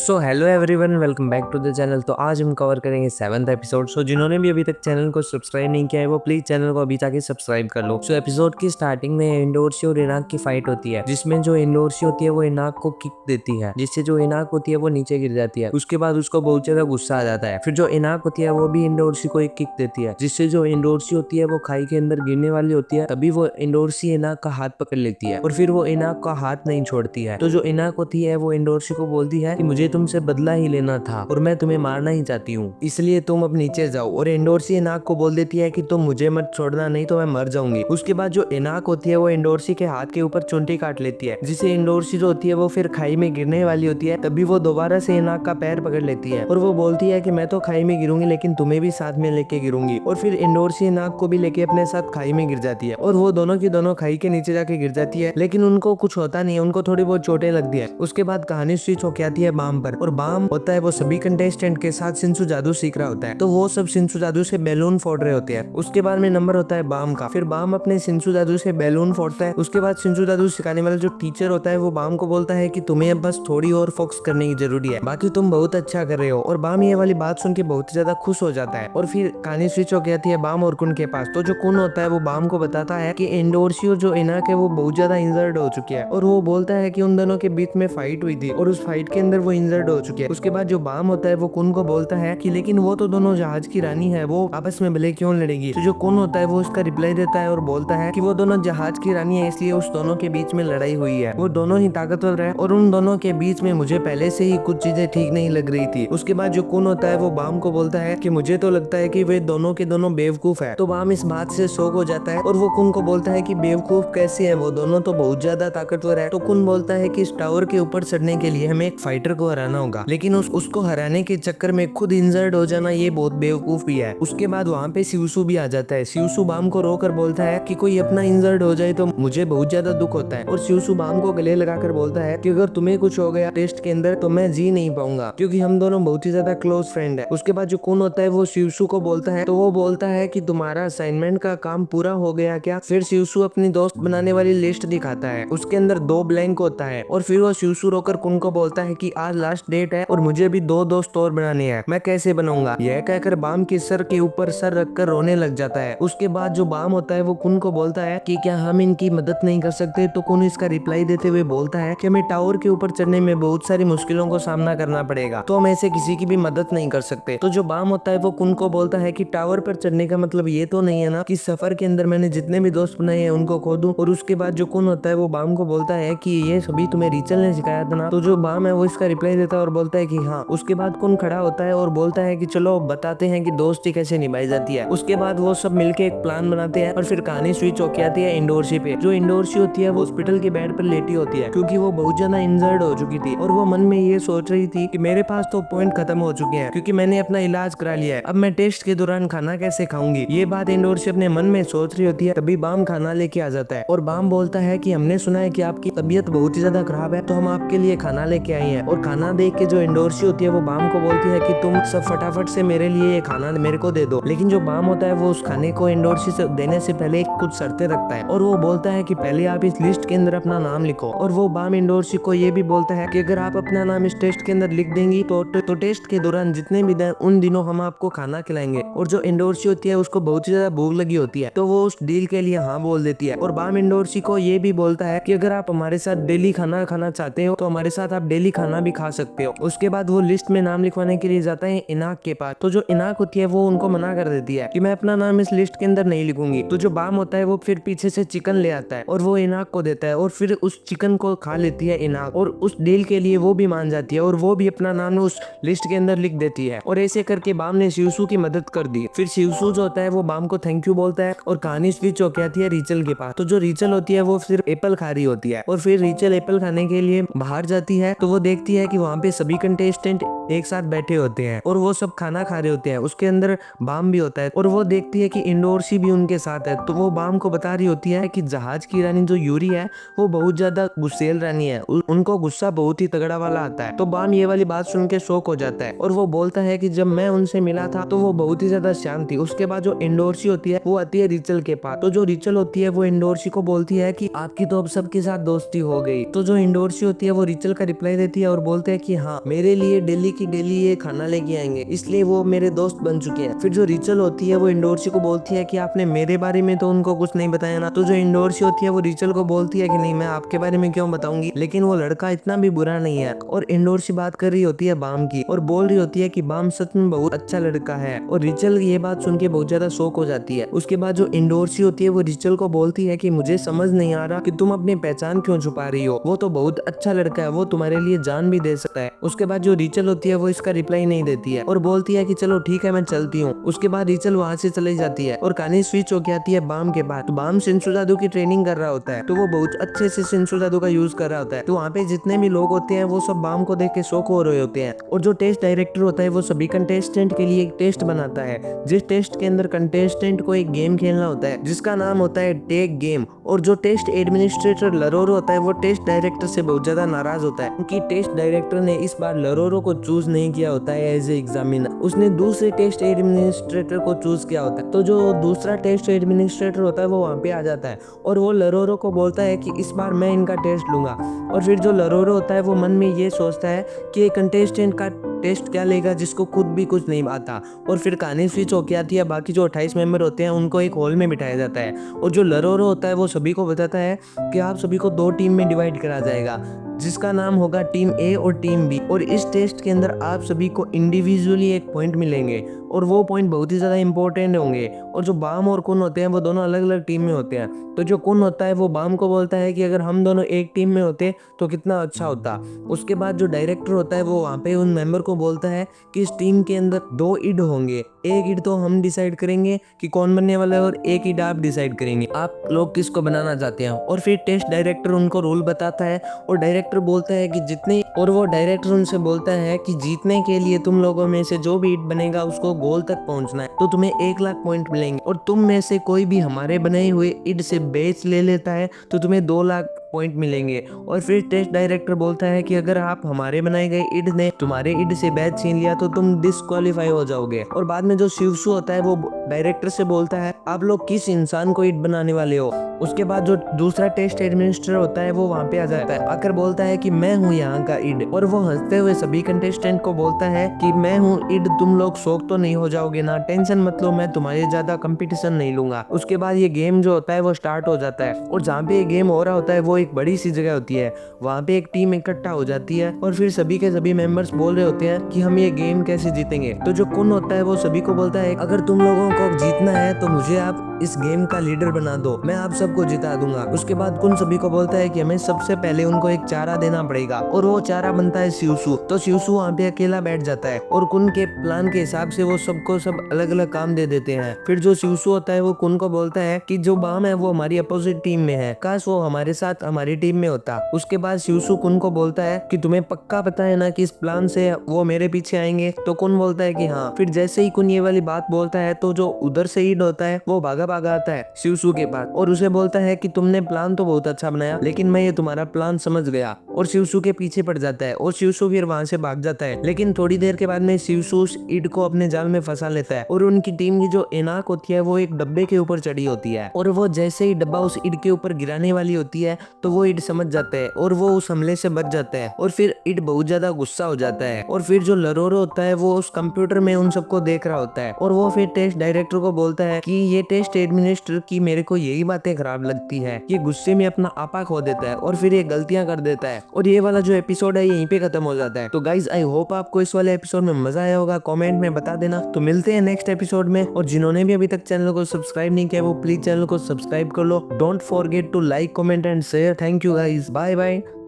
So hello everyone, welcome back to the channel. तो आज हम कवर करेंगे 7th एपिसोड। सो जिन्होंने भी अभी तक चैनल को सब्सक्राइब नहीं किया है वो प्लीज चैनल को अभी जाके सब्सक्राइब कर लो। सो एपिसोड की स्टार्टिंग में इंडोर्सी और इनाक की फाइट होती है, जिसमें जो इंडोर्सी होती है वो इनाक को किक देती है, जिससे जो इनाक होती है वो नीचे गिर जाती है। उसके बाद उसको बहुत ज्यादा गुस्सा आ जाता है। फिर जो इनाक होती है वो भी इंडोर्सी को एक किक देती है, जिससे जो इंडोर्सी होती है वो खाई के अंदर गिरने वाली होती है। तभी वो इंडोर्सी इनाक का हाथ पकड़ लेती है और फिर वो इनाक का हाथ नहीं छोड़ती है। तो जो इनाक होती है वो इंडोर्सी को बोलती है कि मुझे तुमसे बदला ही लेना था और मैं तुम्हें मारना ही चाहती हूँ, इसलिए तुम अब नीचे जाओ। और इंडोर्सी इनाक को बोल देती है कि तुम मुझे मत छोड़ना, नहीं तो मैं मर जाऊंगी। उसके बाद जो इनाक होती है वो इंडोर्सी के हाथ के ऊपर चुंटी काट लेती है, जिससे इंडोर्सी जो होती है वो फिर खाई में गिरने वाली होती है। तभी वो दोबारा से इनाक का पैर पकड़ लेती है और वो बोलती है कि मैं तो खाई में गिरूंगी लेकिन तुम्हें भी साथ में लेके गिरूंगी। और फिर इंडोर्सी इनाक को भी लेके अपने साथ खाई में गिर जाती है और वो दोनों की दोनों खाई के नीचे जाके गिर जाती है, लेकिन उनको कुछ होता नहीं है, उनको थोड़ी बहुत चोटें लगती है। उसके बाद कहानी स्विच होके आती है बाम पर, और बाम होता है वो सभी कंटेस्टेंट के साथ शिंसु जादू सीख रहा होता है। तो वो सब शिंसु जादू से बैलून फोड़ रहे होते हैं। उसके बाद में नंबर होता है बाम का। फिर बाम अपने शिंसु जादू से बैलून फोड़ता है। उसके बाद शिंसु जादू सिखाने वाला जो टीचर होता है वो बाम को बोलता है कि तुम्हें अब बस थोड़ी और फोकस करने की जरूरी है, बाकी तुम बहुत अच्छा कर रहे हो। और बाम ये वाली बात सुन के बहुत ज्यादा खुश हो जाता है। और फिर कहानी स्विच हो जाती है बाम और कुन के पास। तो जो कुन होता है वो बाम को बताता है कि इंडोर्सी जो इनाक है वो बहुत ज्यादा इंजर्ड हो चुकी है, और वो बोलता है कि उन दोनों के बीच में फाइट हुई थी और उस फाइट के अंदर वो इंजर्ड हो चुकी है। उसके बाद जो बाम होता है वो कुन को बोलता है कि लेकिन वो तो दोनों जहाज की रानी है, वो आपस में भले क्यों लड़ेगी। तो जो कुन होता है वो उसका रिप्लाई देता है और बोलता है कि वो दोनों जहाज की रानी है, इसलिए उस दोनों के बीच में लड़ाई हुई है। वो दोनों ही ताकतवर है और उन दोनों के बीच में मुझे पहले से ही कुछ चीजें ठीक नहीं लग रही थी। उसके बाद जो कुन होता है वो बाम को बोलता है कि मुझे तो लगता है कि वे दोनों के दोनों बेवकूफ है। तो बाम इस बात से शौक हो जाता है और वो कुन को बोलता है कि बेवकूफ कैसे है, वो दोनों तो बहुत ज्यादा ताकतवर है। तो कुन बोलता है कि इस टावर के ऊपर चढ़ने के लिए हमें एक फाइटर को हराना होगा, लेकिन उसको हराने के चक्कर में खुद इंजर्ड हो जाना ये बहुत बेवकूफ भी है। उसके बाद वहाँ पे शिवसु भी आ जाता है। शिवसु बाम को रोकर बोलता है कि कोई अपना इंजर्ड हो जाए तो मुझे बहुत ज्यादा दुख होता है। और शिवसु बाम को गले लगाकर बोलता है कि अगर तुम्हें कुछ हो गया टेस्ट के अंदर तो मैं जी नहीं पाऊंगा, क्योंकि हम दोनों बहुत ही ज्यादा क्लोज फ्रेंड है। उसके बाद जो कुन होता है वो शिवसु को बोलता है, तो वो बोलता है कि तुम्हारा असाइनमेंट का काम पूरा हो गया क्या। फिर शिवसु अपनी दोस्त बनाने वाली लिस्ट दिखाता है, उसके अंदर 2 ब्लैंक होता है। और फिर वो शिवसु रोकर कुन को बोलता है कि आज लास्ट डेट है और मुझे भी 2 दोस्त और बनाने हैं, मैं कैसे बनाऊंगा। यह कहकर बाम के सर के ऊपर सर रखकर रोने लग जाता है। उसके बाद जो बाम होता है वो कुन को बोलता है कि क्या हम इनकी मदद नहीं कर सकते। तो कुन इसका रिप्लाई देते हुए बोलता है कि हमें टावर के ऊपर चढ़ने में बहुत सारी मुश्किलों को सामना करना पड़ेगा, तो हम ऐसे किसी की भी मदद नहीं कर सकते। तो जो बाम होता है वो कुन को बोलता है कि टावर पर चढ़ने का मतलब ये तो नहीं है ना कि सफर के अंदर मैंने जितने भी दोस्त बनाए हैं उनको खो दूं। और उसके बाद जो कुन होता है वो बाम को बोलता है कि ये सभी तुम्हें रीचल ने सिखाया था ना। तो जो बाम है वो इसका रिप्लाई देता है और बोलता है कि हाँ। उसके बाद कुन खड़ा होता है और बोलता है कि चलो बताते हैं कि दोस्ती कैसे निभाई जाती है। उसके बाद वो सब मिलके एक प्लान बनाते हैं और फिर कहानी स्विच होके आती है इंडोर्सी पे। जो इंडोर्सी होती है वो हॉस्पिटल के बेड पर लेटी होती है, क्योंकि वो बहुत ज्यादा इंजर्ड हो चुकी थी और वो मन में ये सोच रही थी कि मेरे पास तो पॉइंट खत्म हो चुके हैं, क्योंकि मैंने अपना इलाज करा लिया है, अब मैं टेस्ट के दौरान खाना कैसे खाऊंगी। ये बात इंडोर्सी अपने मन में सोच रही होती है। तभी बाम खाना लेके आ जाता है और बाम बोलता है कि हमने सुना है कि आपकी तबीयत बहुत ही ज्यादा खराब है, तो हम आपके लिए खाना लेके आए हैं। और खाना देख के जो इंडोर्सी होती है वो बाम को बोलती है कि तुम सब फटाफट से मेरे लिए ये खाना मेरे को दे दो। लेकिन जो बाम होता है वो उस खाने को इंडोर्सी से देने से पहले कुछ शर्तें रखता है और वो बोलता है कि पहले आप इस लिस्ट के अंदर अपना नाम लिखो। और वो बाम इंडोर्सी को ये भी बोलता है कि अगर आप अपना नाम इस टेस्ट के अंदर लिख देंगी तो टेस्ट के दौरान जितने भी दिन उन दिनों हम आपको खाना खिलाएंगे। और जो इंडोर्सी होती है उसको बहुत ही ज्यादा भूख लगी होती है, तो वो उस डील के लिए हाँ बोल देती है। और बाम इंडोर्सी को ये भी बोलता है कि अगर आप हमारे साथ डेली खाना खाना चाहते हो तो हमारे साथ आप डेली खाना भी खा सकते हो। उसके बाद वो लिस्ट में नाम लिखवाने के लिए जाता है इनाक के पास। तो जो इनाक होती है वो उनको मना कर देती है कि मैं अपना नाम इस लिस्ट के अंदर नहीं लिखूंगी। तो जो बाम होता है वो फिर पीछे से चिकन ले आता है और वो इनाक को देता है और फिर उस चिकन को खा लेती है इनाक, और उस डील के लिए वो भी मान जाती है और वो भी अपना नाम उस लिस्ट के अंदर लिख देती है। और ऐसे करके बाम ने शिवसु की मदद कर दी। फिर शिवसु जो होता है वो बाम को थैंक यू बोलता है और कहानी स्विच होके आती है रीचल के पास। तो जो रीचल होती है वो सिर्फ एप्पल खा रही होती है और फिर रीचल एप्पल खाने के लिए बाहर जाती है। तो वो देखती है कि वहाँ पे सभी कंटेस्टेंट एक साथ बैठे होते हैं और वो सब खाना खा रहे होते हैं। उसके अंदर बाम भी होता है और वो देखती है कि इंडोर्सी भी उनके साथ है। तो वो बाम को बता रही होती है कि जहाज की रानी जो यूरी है वो बहुत ज्यादा गुस्सेल रानी है, उनको गुस्सा बहुत ही तगड़ा वाला आता है। तो बाम ये वाली बात सुन के शौक हो जाता है और वो बोलता है कि जब मैं उनसे मिला था तो वो बहुत ही ज्यादा शांत थी। उसके बाद जो इंडोर्सी होती है वो आती है रिचल के पास। तो जो रिचल होती है वो इंडोर्सी को बोलती है कि आपकी तो अब सबके साथ दोस्ती हो गई। तो जो इंडोर्सी होती है वो रिचल का रिप्लाई देती है और बोलती बोलते हैं कि हाँ मेरे लिए डेली की डेली ये खाना लेके आएंगे, इसलिए वो मेरे दोस्त बन चुके हैं। फिर जो रिचल होती है वो इंडोर्सी को बोलती है कि आपने मेरे बारे में तो उनको कुछ नहीं बताया ना। तो जो इंडोर्सी होती है वो रिचल को बोलती है कि नहीं मैं आपके बारे में क्यों बताऊंगी, लेकिन वो लड़का इतना भी बुरा नहीं है। और इंडोर्सी बात कर रही होती है बाम की और बोल रही होती है कि बाम सच में बहुत अच्छा लड़का है। और रिचल ये बात सुन के बहुत ज्यादा शौक हो जाती है। उसके बाद जो इंडोर्सी होती है वो रिचल को बोलती है कि मुझे समझ नहीं आ रहा कि तुम अपनी पहचान क्यों छुपा रही हो, वो तो बहुत अच्छा लड़का है, वो तुम्हारे लिए जान भी दे सकता है। उसके बाद जो रिचल होती है वो इसका रिप्लाई नहीं देती है और बोलती है कि चलो ठीक है मैं चलती हूँ। उसके बाद रिचल वहां से चली जाती है और कहानी स्विच होके आती है बाम के बाद। तो बाम शिंसो जादू की ट्रेनिंग कर रहा होता है, तो वो बहुत अच्छे से शिंसो जादू का यूज कर रहा होता है। तो वहाँ पे जितने भी लोग होते हैं वो सब बाम को देख के शौक हो रहे होते हैं। और जो टेस्ट डायरेक्टर होता है वो सभी कंटेस्टेंट के लिए एक टेस्ट बनाता है, जिस टेस्ट के अंदर कंटेस्टेंट को एक गेम खेलना होता है जिसका नाम होता है टेक गेम। और जो टेस्ट एडमिनिस्ट्रेटर लरोरो होता है वो टेस्ट डायरेक्टर से बहुत ज्यादा नाराज होता है क्योंकि टेस्ट डायरेक्टर ने इस बार लरोरो को चूज नहीं किया होता है एज ए एग्जामिनर, उसने दूसरे टेस्ट एडमिनिस्ट्रेटर को चूज किया होता है। तो जो दूसरा टेस्ट एडमिनिस्ट्रेटर होता है वो वहाँ पे आ जाता है और वो लरोरो को बोलता है कि इस बार मैं इनका टेस्ट लूंगा। और फिर जो लरोरो होता है वो मन में ये सोचता है कि कंटेस्टेंट का टेस्ट क्या लेगा जिसको खुद भी कुछ नहीं आता। और फिर कहानी स्विच होके आती है, बाकी जो 28 मेंबर होते हैं उनको एक हॉल में बिठाया जाता है और जो लरोरो होता है वो सभी को बताता है कि आप सभी को 2 टीम में डिवाइड करा जाएगा जिसका नाम होगा टीम ए और टीम बी। और इस टेस्ट के अंदर आप सभी को इंडिविजुअली एक पॉइंट मिलेंगे और वो पॉइंट बहुत ही ज्यादा इंपॉर्टेंट होंगे। और जो बाम और कुन होते हैं वो दोनों अलग अलग टीम में होते हैं। तो जो कुन होता है वो बाम को बोलता है कि अगर हम दोनों एक टीम में होते तो कितना अच्छा होता। उसके बाद जो डायरेक्टर होता है वो वहाँ पे उन मेंबर को बोलता है कि इस टीम के अंदर 2 इड होंगे, एक इड तो हम डिसाइड करेंगे कि कौन बनने वाला है और एक इड आप डिसाइड करेंगे आप लोग किसको बनाना चाहते हैं। और फिर टेस्ट डायरेक्टर उनको रूल बताता है और डायरेक्टर बोलता है कि जितने और वो डायरेक्टर उनसे बोलता है कि जीतने के लिए तुम लोगों में से जो भी इड बनेगा उसको गोल तक पहुंचना है, तो तुम्हें 1 लाख पॉइंट मिलेंगे। और तुम में से कोई भी हमारे बनाए हुए इड से बेच ले लेता है तो तुम्हें 2 लाख पॉइंट मिलेंगे। और फिर टेस्ट डायरेक्टर बोलता है कि अगर आप हमारे बनाए गए इड ने तुम्हारे इड से बैच छीन लिया तो तुम डिस्क्वालीफाई हो जाओगे। और बाद में जो शिवसु होता है वो डायरेक्टर से बोलता है आप लोग किस इंसान को इड बनाने वाले हो। उसके बाद जो दूसरा टेस्ट एडमिनिस्ट्रेटर होता है वो वहाँ पे आ जाता है, आकर बोलता है कि मैं हूँ यहाँ का इड। और वो हंसते हुए सभी कंटेस्टेंट को बोलता है कि मैं हूँ इड, तुम लोग शौक तो नहीं हो जाओगे ना, टेंशन मत लो, मैं तुम्हारे ज्यादा कंपटीशन नहीं लूंगा। उसके बाद ये गेम जो होता है वो स्टार्ट हो जाता है और जहाँ पे ये गेम हो रहा होता है वो एक बड़ी सी जगह होती है, वहाँ पे एक टीम इकट्ठा हो जाती है और फिर सभी के सभी मेंबर्स बोल रहे होते हैं कि हम ये गेम कैसे जीतेंगे। तो जो कुन होता है वो सभी को बोलता है अगर तुम लोगों को जीतना है तो मुझे आप इस गेम का लीडर बना दो, मैं आप सबको जिता दूंगा। उसके बाद कुन सभी को बोलता है कि हमें सबसे पहले उनको एक चारा देना पड़ेगा और वो चारा बनता है शिवसु। तो शिवसु वहाँ पे अकेला बैठ जाता है और कुन के प्लान के हिसाब से वो सबको सब अलग अलग काम दे देते हैं। फिर जो शिवसु होता है वो कुन को बोलता है कि जो बाम है वो हमारी अपोजिट टीम में है, काश वो हमारे साथ हमारी टीम में होता। उसके बाद शिवसु कुन को बोलता है कि तुम्हें पक्का पता है ना कि इस प्लान से वो मेरे पीछे आएंगे। तो कुन बोलता है कि हाँ। फिर जैसे ही कुन ये वाली बात बोलता है तो जो उधर से ईड होता है वो भागा भागा आता है शिवसु के पास और उसे बोलता है कि तुमने प्लान तो बहुत अच्छा बनाया लेकिन मैं ये तुम्हारा प्लान समझ गया। और शिवसु के पीछे पड़ जाता है और शिवसु फिर वहां से भाग जाता है। लेकिन थोड़ी देर के बाद में शिवसु ईड को अपने जाल में फंसा लेता है और उनकी टीम की जो एनाक होती है वो एक डब्बे के ऊपर चढ़ी होती है और वो जैसे ही डब्बा उस ईड के ऊपर गिराने वाली होती है तो वो ईड समझ जाता है और वो उस हमले से बच जाता है। और फिर ईड बहुत ज्यादा गुस्सा हो जाता है और फिर जो लरोरो होता है वो उस कंप्यूटर में उन सबको देख रहा होता है और वो फिर टेस्ट डायरेक्टर को बोलता है कि ये टेस्ट एडमिनिस्ट्रेटर की मेरे को यही बातें खराब लगती है, ये गुस्से में अपना आपा खो देता है और फिर ये गलतियां कर देता है। और ये वाला जो एपिसोड है यहीं पे खत्म हो जाता है। तो गाइज आई होप आपको इस वाले एपिसोड में मजा आया होगा, कमेंट में बता देना। तो मिलते हैं नेक्स्ट एपिसोड में और जिन्होंने भी अभी तक चैनल को सब्सक्राइब नहीं किया वो प्लीज चैनल को सब्सक्राइब कर लो। Don't forget to like, comment and share. Thank you guys, bye bye.